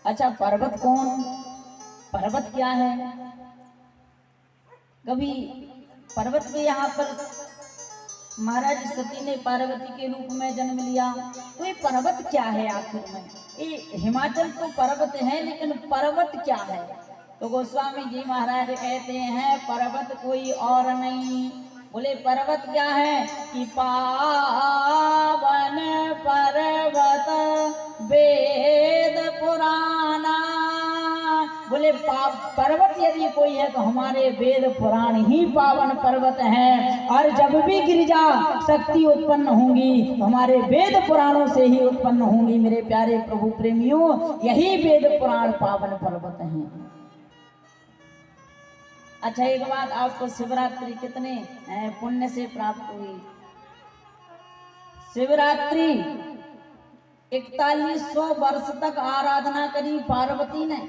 अच्छा, पर्वत कौन, पर्वत क्या है? कभी पर्वत के यहाँ पर महाराज सती ने पार्वती के रूप में जन्म लिया, तो ये पर्वत क्या है आखिर में? ये हिमाचल तो पर्वत है, लेकिन पर्वत क्या है? तो गोस्वामी जी महाराज कहते हैं पर्वत कोई और नहीं, बोले पर्वत क्या है कि पावन पर्वत वेद पुराना। बोले पर्वत यदि कोई है तो हमारे वेद पुराण ही पावन पर्वत हैं, और जब भी गिरिजा शक्ति उत्पन्न होंगी तो हमारे वेद पुराणों से ही उत्पन्न होंगी। मेरे प्यारे प्रभु प्रेमियों, यही वेद पुराण पावन पर्वत हैं। अच्छा, एक बात, आपको शिवरात्रि कितने पुण्य से प्राप्त हुई? शिवरात्रि 4100 वर्ष तक आराधना करी पार्वती ने।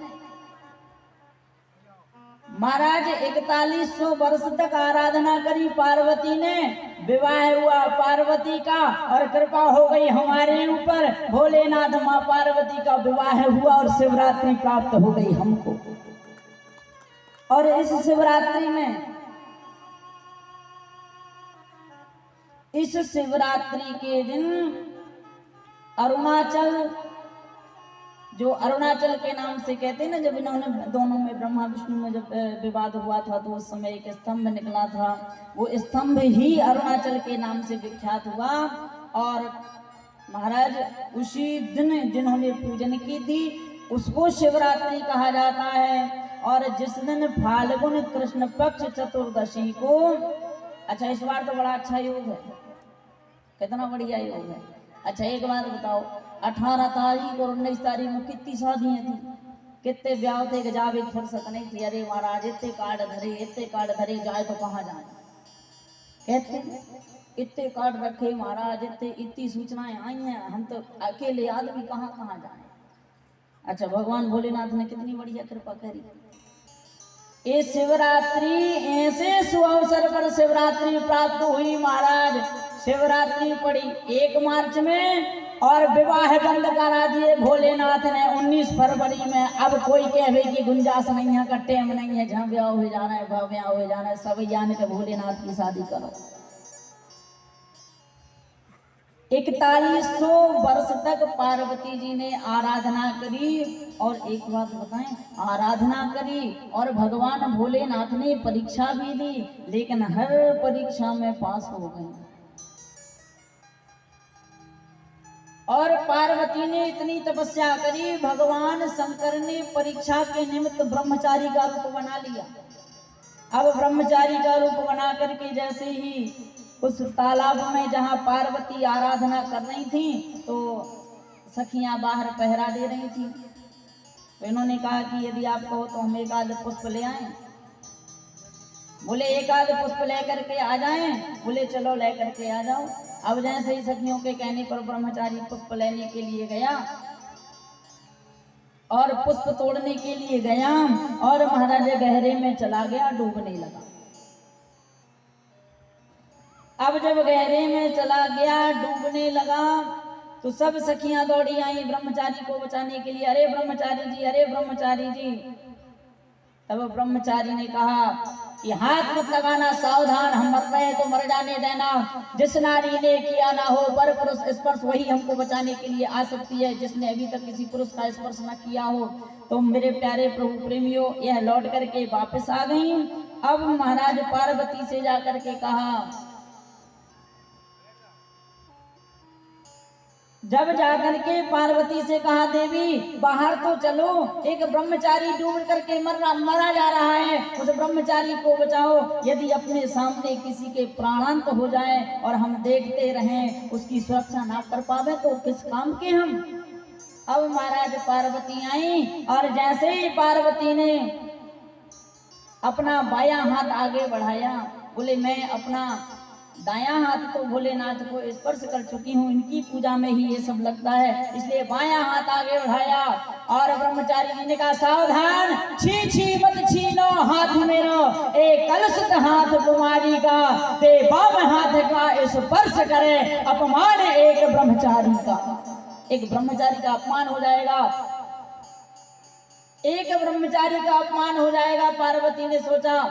महाराज 4100 वर्ष तक आराधना करी पार्वती ने, विवाह हुआ पार्वती का और कृपा हो गई हमारे ऊपर, भोलेनाथ माँ पार्वती का विवाह हुआ और शिवरात्रि प्राप्त हो गई हमको। और इस शिवरात्रि में, इस शिवरात्रि के दिन अरुणाचल, जो अरुणाचल के नाम से कहते हैं ना, जब इन्होंने दोनों में ब्रह्मा विष्णु में जब विवाद हुआ था तो उस समय एक स्तंभ निकला था, वो स्तंभ ही अरुणाचल के नाम से विख्यात हुआ। और महाराज उसी दिन जिन्होंने पूजन की थी उसको शिवरात्रि कहा जाता है। और जिस दिन फाल्गुन कृष्ण पक्ष चतुर्दशी को, अच्छा इस बार तो बड़ा अच्छा योग है, कितना बढ़िया योग है। अच्छा एक बात बताओ, 18 तारीख और 19 तारीख में कितनी शादियां थी, कितने ब्याह थे कि जावे फुर्सत नहीं थी। अरे महाराज इतने कार्ड धरे, इतने कार्ड धरे, जाए तो कहाँ जाए, कहते इतने कार्ड रखे महाराज, इतनी सूचनाएं आई हैं, हम तो अकेले आदमी कहाँ कहाँ जाए। अच्छा, भगवान भोलेनाथ ने कितनी बढ़िया कृपा करी। ये शिवरात्रि, ऐसे सुअवसर पर शिवरात्रि प्राप्त हुई महाराज। शिवरात्रि पड़ी 1 मार्च में और विवाह बंद करा दिए भोलेनाथ ने 19 फरवरी में। अब कोई कहवे की गुंजाइश नहीं है, का टाइम नहीं है, जहाँ ब्याह हो जाना है, ब्याह हो जाना है, सब जाने के भोलेनाथ की शादी करो। 4100 वर्ष तक पार्वती जी ने आराधना करी। और एक बात बताएं, आराधना करी और भगवान भोलेनाथ ने परीक्षा भी दी, लेकिन हर परीक्षा में पास हो गई। और पार्वती ने इतनी तपस्या करी, भगवान शंकर ने परीक्षा के निमित्त ब्रह्मचारी का रूप बना लिया। अब ब्रह्मचारी का रूप बना करके जैसे ही उस तालाब में जहाँ पार्वती आराधना कर रही थी तो सखियां बाहर पहरा दे रही थी। तो इन्होंने कहा कि यदि आप कहो तो हम एक आध पुष्प ले आए। बोले एक आध पुष्प लेकर के आ जाएं। बोले चलो लेकर के आ जाओ। अब जैसे ही सखियों के कहने पर ब्रह्मचारी पुष्प लेने के लिए गया और पुष्प तोड़ने के लिए गया और महाराज गहरे में चला गया, डूबने लगा। अब जब गहरे में चला गया, डूबने लगा, तो सब सखियां दौड़ी आई ब्रह्मचारी को बचाने के लिए। अरे ब्रह्मचारी जी, अरे ब्रह्मचारी जी। तब ब्रह्मचारी ने कहा कि हाथ मत लगाना, सावधान, हम मर रहे तो मर जाने देना। जिस नारी ने किया ना हो पर पुरुष स्पर्श, वही हमको बचाने के लिए आ सकती है, जिसने अभी तक किसी पुरुष का स्पर्श न किया हो। तो मेरे प्यारे प्रभु प्रेमियों, यह लौट करके वापस आ गई। अब महाराज पार्वती से जाकर के कहा, जब जाकर के पार्वती से कहा, देवी बाहर तो चलो, एक ब्रह्मचारी डूब करके मरा जा रहा है, उस ब्रह्मचारी को बचाओ। यदि अपने सामने किसी के प्राणांत हो जाए और हम देखते रहें, उसकी सुरक्षा ना कर पावे तो किस काम के हम। अब महाराज पार्वती आई और जैसे ही पार्वती ने अपना बायां हाथ आगे बढ़ाया, बोले मैं अपना दायां हाथ तो भोलेनाथ को स्पर्श कर चुकी हूँ, इनकी पूजा में ही ये सब लगता है, इसलिए बायां हाथ आगे बढ़ाया। और ब्रह्मचारी जी ने कहा, सावधान, छी छी मत छीनो हाथ मेरा, एक कलुषित हाथ कुमारी का, ते बाम हाथ का स्पर्श करे, अपमान एक ब्रह्मचारी का। एक ब्रह्मचारी का अपमान हो जाएगा। एक ब्रह्मचारी का अपमान हो जाएगा। पार्वती ने सोचा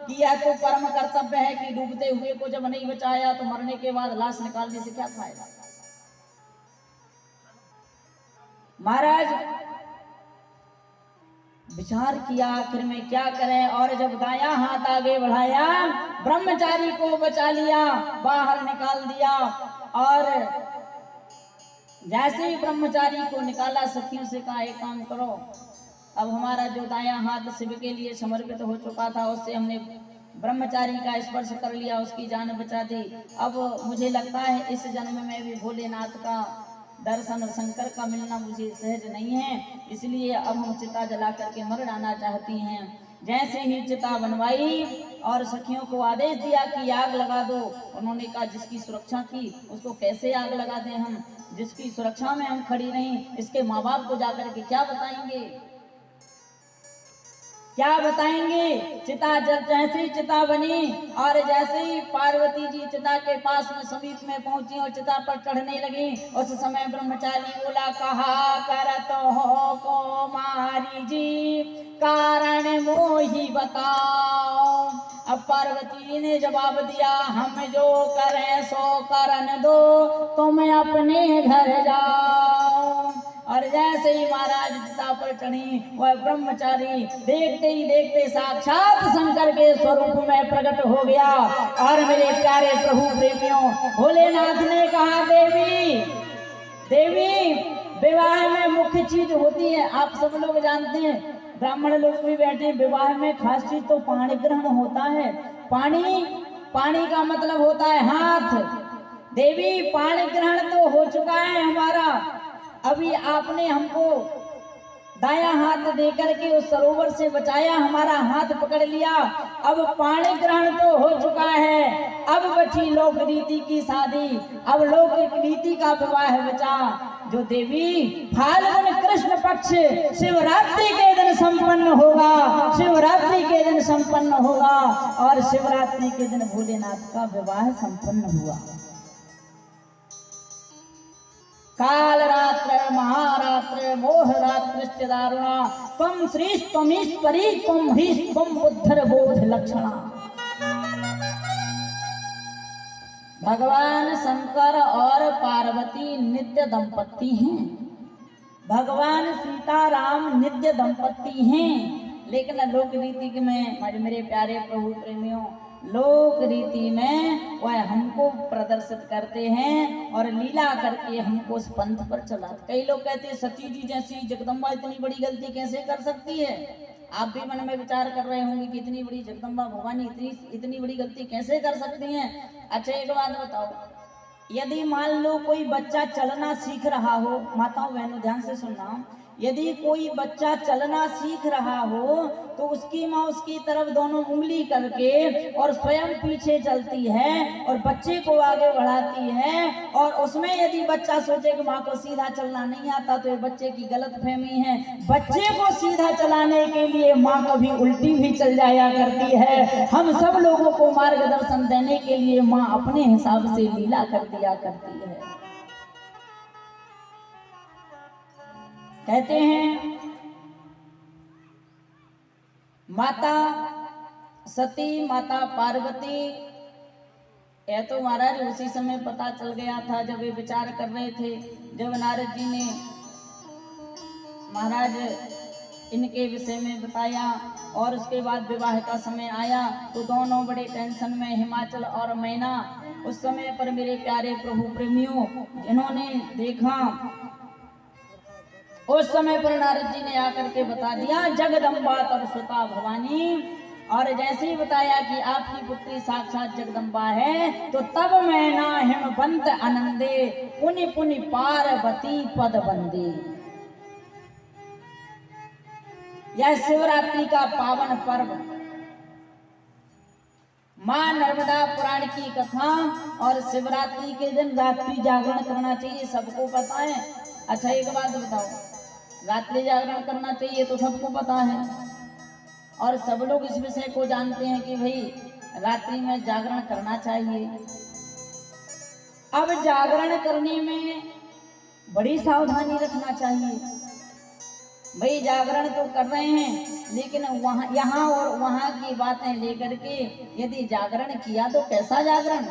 कि यह तो परम कर्तव्य है कि डूबते हुए को जब नहीं बचाया तो मरने के बाद लाश निकालने से क्या फायदा। महाराज विचार किया आखिर में क्या करें, और जब दाया हाथ आगे बढ़ाया ब्रह्मचारी को बचा लिया, बाहर निकाल दिया। और जैसे ही ब्रह्मचारी को निकाला सखियों से कहा एक काम करो, अब हमारा जो दाया हाथ शिव के लिए समर्पित हो चुका था उससे हमने ब्रह्मचारी का स्पर्श कर लिया, उसकी जान बचा दी। अब मुझे लगता है इस जन्म में भी भोलेनाथ का दर्शन, शंकर का मिलना मुझे सहज नहीं है, इसलिए अब हम चिता जला करके मर जाना चाहती हैं। जैसे ही चिता बनवाई और सखियों को आदेश दिया कि आग लगा दो, उन्होंने कहा जिसकी सुरक्षा की उसको कैसे आग लगा दें हम, जिसकी सुरक्षा में हम खड़ी नहीं, इसके माँ बाप को जाकर के क्या बताएंगे, क्या बताएंगे। चिता जैसे ही चिता बनी और जैसे ही पार्वती जी चिता के पास में समीप में पहुंची और चिता पर चढ़ने लगी, उस समय ब्रह्मचारी बोला कहा करत हो को मारी जी, कारण मोही बताओ। अब पार्वती ने जवाब दिया हम जो करें सो करन दो, तुम अपने घर जाओ। और जैसे ही महाराज चिता पर चढ़ी वह ब्रह्मचारी देखते ही देखते साक्षात शंकर के स्वरूप में प्रकट हो गया। और मेरे प्यारे प्रभु प्रेमियों, भोलेनाथ ने कहा देवी देवी विवाह में मुख्य चीज होती है, आप सब लोग जानते हैं, ब्राह्मण लोग भी बैठे, विवाह में खास चीज तो पाणी ग्रहण होता है। पानी का मतलब होता है हाथ। देवी पाणी ग्रहण तो हो चुका है हमारा, अभी आपने हमको दाया हाथ देकर के उस सरोवर से बचाया, हमारा हाथ पकड़ लिया, अब पाणी ग्रहण तो हो चुका है, अब बची लोक रीति की शादी, अब लोक रीति का विवाह बचा। जो देवी फाल्गुन कृष्ण पक्ष शिवरात्रि के दिन संपन्न होगा, शिवरात्रि के दिन संपन्न होगा, और शिवरात्रि के दिन भोलेनाथ का विवाह संपन्न हुआ। काल रात्र महारात्र मोह रात्र दारुणा, तम श्री त्वमीश्वरी त्वम ह्री त्वम बुद्धर बोध लक्षणा। भगवान शंकर और पार्वती नित्य दंपत्ति हैं, भगवान सीताराम नित्य दंपत्ति हैं, लेकिन लोक रीति में मेरे प्यारे प्रभु प्रेमियों, लोक रीति में वह हमको प्रदर्शित करते हैं और लीला करके हमको उस पंथ पर चलाते। कई लोग कहते हैं सती जी जैसी जगदम्बा इतनी बड़ी गलती कैसे कर सकती है। आप भी मन में विचार कर रहे होंगे कि इतनी बड़ी जगदम्बा भवानी इतनी बड़ी गलती कैसे कर सकती हैं। अच्छा एक बात बताओ, यदि मान लो कोई बच्चा चलना सीख रहा हो, माताओं बहनों ध्यान से सुनना, यदि कोई बच्चा चलना सीख रहा हो तो उसकी माँ उसकी तरफ दोनों उंगली करके और स्वयं पीछे चलती है और बच्चे को आगे बढ़ाती है, और उसमें यदि बच्चा सोचे कि माँ को सीधा चलना नहीं आता तो ये बच्चे की गलतफहमी है। बच्चे को सीधा चलाने के लिए माँ कभी उल्टी भी चल जाया करती है। हम सब लोगों को मार्गदर्शन देने के लिए माँ अपने हिसाब से लीला कर दिया करती है। कहते हैं माता सती माता पार्वती, यह तो महाराज उसी समय पता चल गया था जब वे विचार कर रहे थे, जब नारद जी ने महाराज इनके विषय में बताया और उसके बाद विवाह का समय आया तो दोनों बड़े टेंशन में, हिमाचल और मैना। उस समय पर मेरे प्यारे प्रभु प्रेमियों इन्होंने देखा, उस समय पर नारद जी ने आकर के बता दिया जगदम्बा तब सुता भवानी, और जैसे ही बताया कि आपकी पुत्री साक्षात जगदम्बा है तो तब मैना हिमवंत आनंदे पुनि पुनि पार्वती पद बंदे। यह शिवरात्रि का पावन पर्व, मां नर्मदा पुराण की कथा, और शिवरात्रि के दिन रात्रि जागरण करना चाहिए, सबको पता है। अच्छा एक बात बताओ, रात्रि जागरण करना चाहिए तो सबको पता है और सब लोग इस विषय को जानते हैं कि भाई रात्रि में जागरण करना चाहिए। अब जागरण करने में बड़ी सावधानी रखना चाहिए। भाई जागरण तो कर रहे हैं, लेकिन वहां यहाँ और वहां की बातें लेकर के यदि जागरण किया तो कैसा जागरण।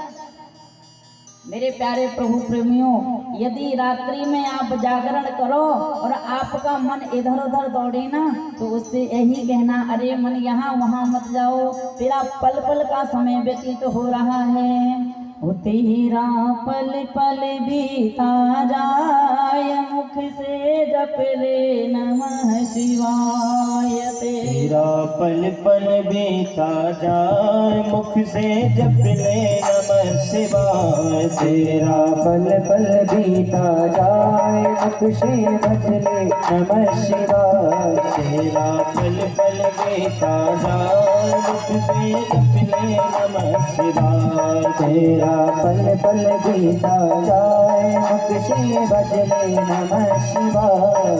मेरे प्यारे प्रभु प्रेमियों, यदि रात्रि में आप जागरण करो और आपका मन इधर उधर दौड़े ना, तो उससे यही कहना, अरे मन यहाँ वहां मत जाओ, तेरा पल पल का समय व्यतीत हो रहा है। वो तेरा पल पल बीता जाए, मुख से जप ले नमः शिवाय। तेरा पल पल बीता जाए, मुख से जप ले नमः शिवाय। तेरा पल पल बीता जाए, मुख से भज ले नमः शिवाय। तेरा पल पल बीता जाए, मुख से जप ले नमः शिवाय। तेरा पल पल बीता जाए, मुख से भज ले नमः शिवाय।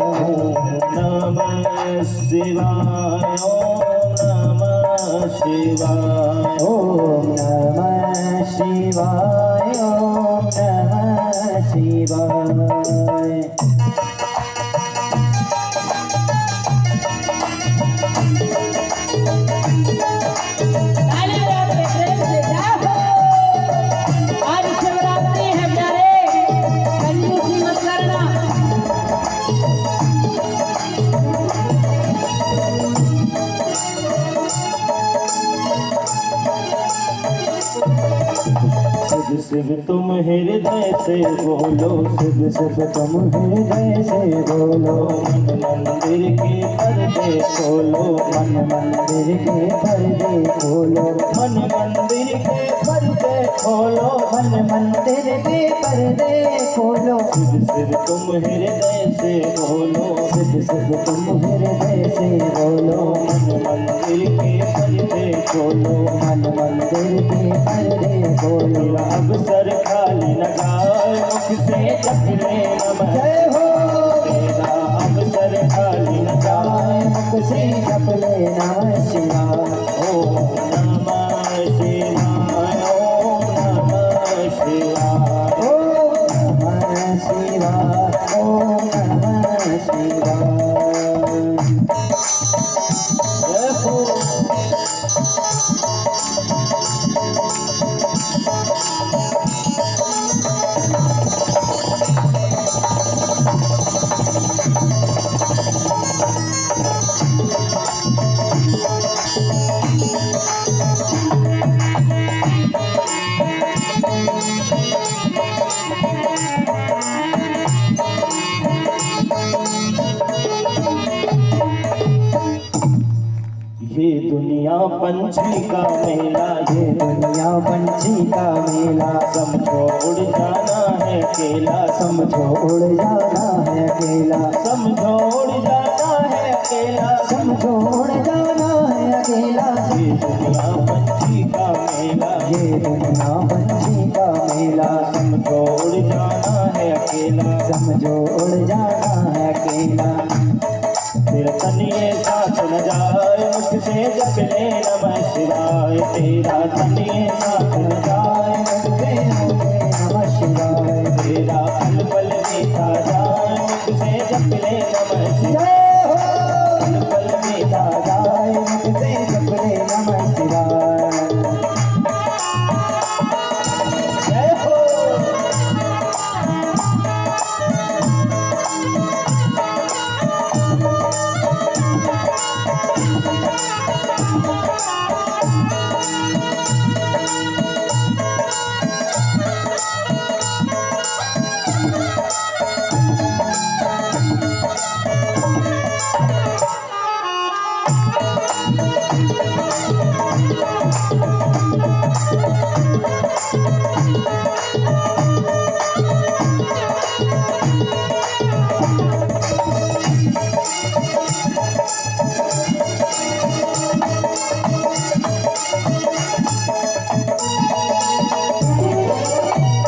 नमः शिवाय, ओम नमः शिवाय, ओम नमः शिवाय, ओम नमः शिवाय। आज शिवरात्रि है प्यारे, कंजूसी मत करना। शिव शिव तुम हृदय से बोलो, शिव शिव तुम हृदय से बोलो। मन मंदिर के पर्दे खोलो, मन मंदिर के पर्दे खोलो। मन मंदिर के पर्दे खोलो, मन मंदिर के पर्दे खोलो। शिव शिव तुम हृदय से बोलो, शिव शिव तुम हृदय से बोलो। मन मंदिर के पर्दे खोलो, मन मंदिर के पर्दे खोलो। अवसर खाली न जाए, मुख से जप ले नमः। जय हो। तेरा अवसर खाली न जाए, मुख से जप ले नमः शिवाय। ओम नमः शिवाय, ओम नमः शिवाय, ओम नमः शिवाय, ओम नमः शिवाय। जय हो। ये दुनिया पंछी का मेला, ये दुनिया पंछी का मेला। समझो उड़ जाना है अकेला, समझो उड़ जाना है अकेला। समझो उड़ जाना है अकेला, समझो उड़ जाना है अकेला। ये दुनिया पंछी का मेला, ये दुनिया पंछी का मेला। समझो उड़ जाना है अकेला, समझो उड़ जाना है अकेला। तेरा तनिए साथ न जाए, मुख से जप ले नमः शिवाय। तेरा तनिए साथ न जाए, मुख से जप ले नमः शिवाय। तेरा पल पल बीता जाए, मुख से जप ले नमः शिवाय। पल पल बीता जाए, मुख से जप ले नमः शिवाय। जय हो।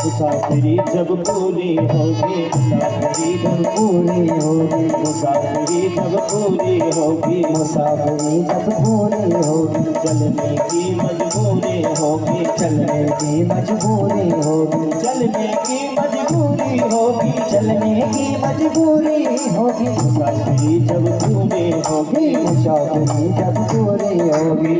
मुसाफिरी जब पूरी होगी, मुसाफिरी जब पूरी होगी। मुसाफिरी जब पूरी होगी, मुसाफिरी जब पूरी होगी। चलने की मजबूरी होगी, चलने की मजबूरी होगी। चलने की मजबूरी होगी, चलने की मजबूरी होगी, मुसाफिरी जब पूरी होगी, मुसाफिरी जब पूरी होगी।